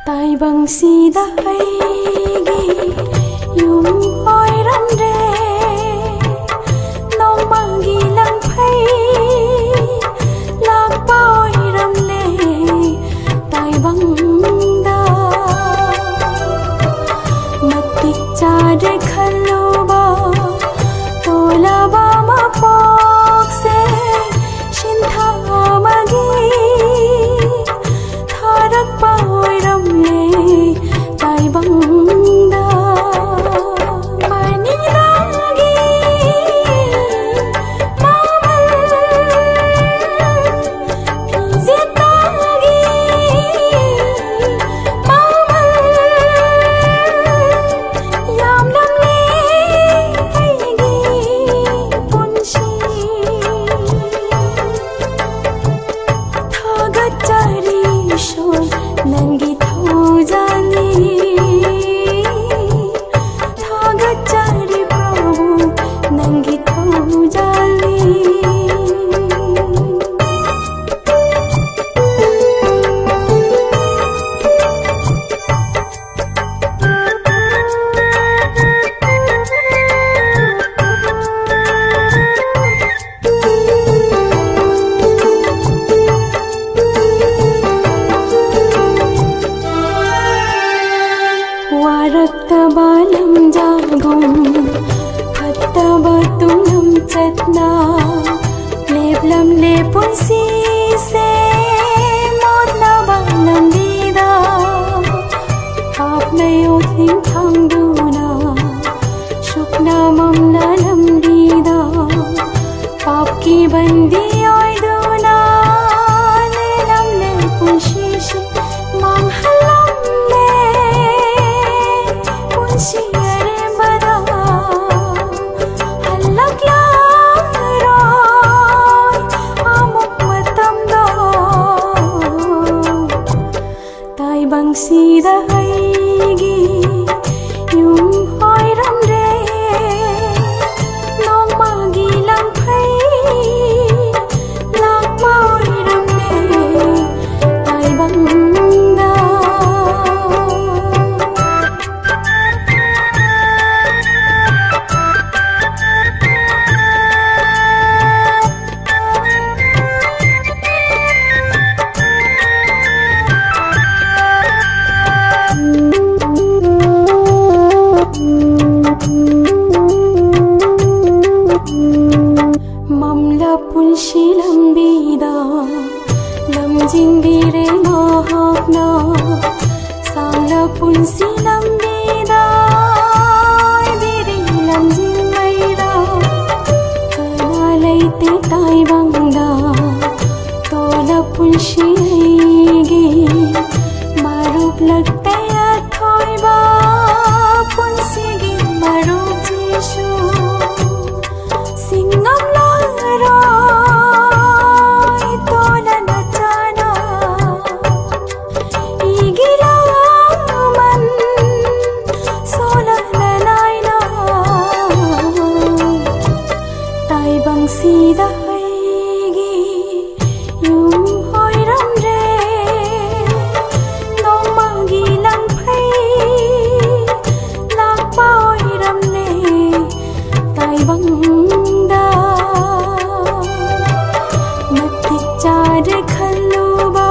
Taibangsidda aigi yum oiramre nongmagi langphai lakpa oiramle taibangda matik chare khaloba tolaba mapok se shintha magi tharakpa oiramle taibangda manilagi mamal pizetagi mamal yamlamle aigi punshi thagachari shol nangi thojani thagachari prabhu nangi thojali waraktabalam jagum fattabatunam chatna leblam lepunsi se modlabalam dida apnayothim thangduna shuknamam nalam dida papki bandi oiduna lelam lepunsi se manghalam le Siyare bada halak laroy amok matam do taibangsidda aigi yum oiramre nongmagi langphai lakpa oiramle taibangda mamla punshi lambida lamjindire mahakna samla punsi lambida diri lamjinmaira kanalaite taibangda tola punshi aigi marup lagte athoiba punsi gi marup jishu singam laroy tola nachana igila man sola nanaina taibangsidda aigi yum oiramre nongmagi langphai lakpa oiramle taibangda matik chare khaloba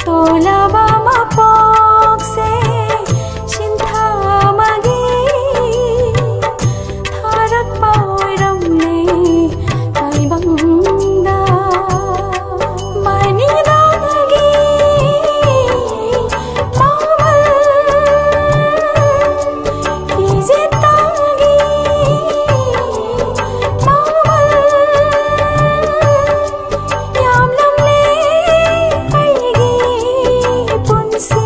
tolaba mapok se shintha magi tharakpa oiramle taibangda manilagi mamal pizetagi mamal yamlamle aigi punsi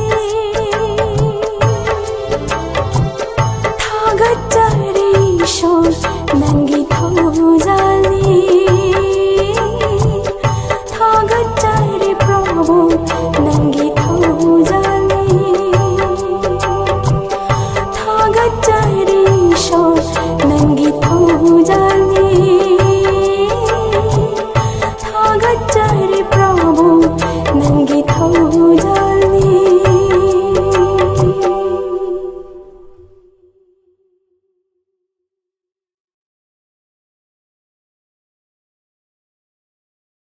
thagachari shol nangi thojali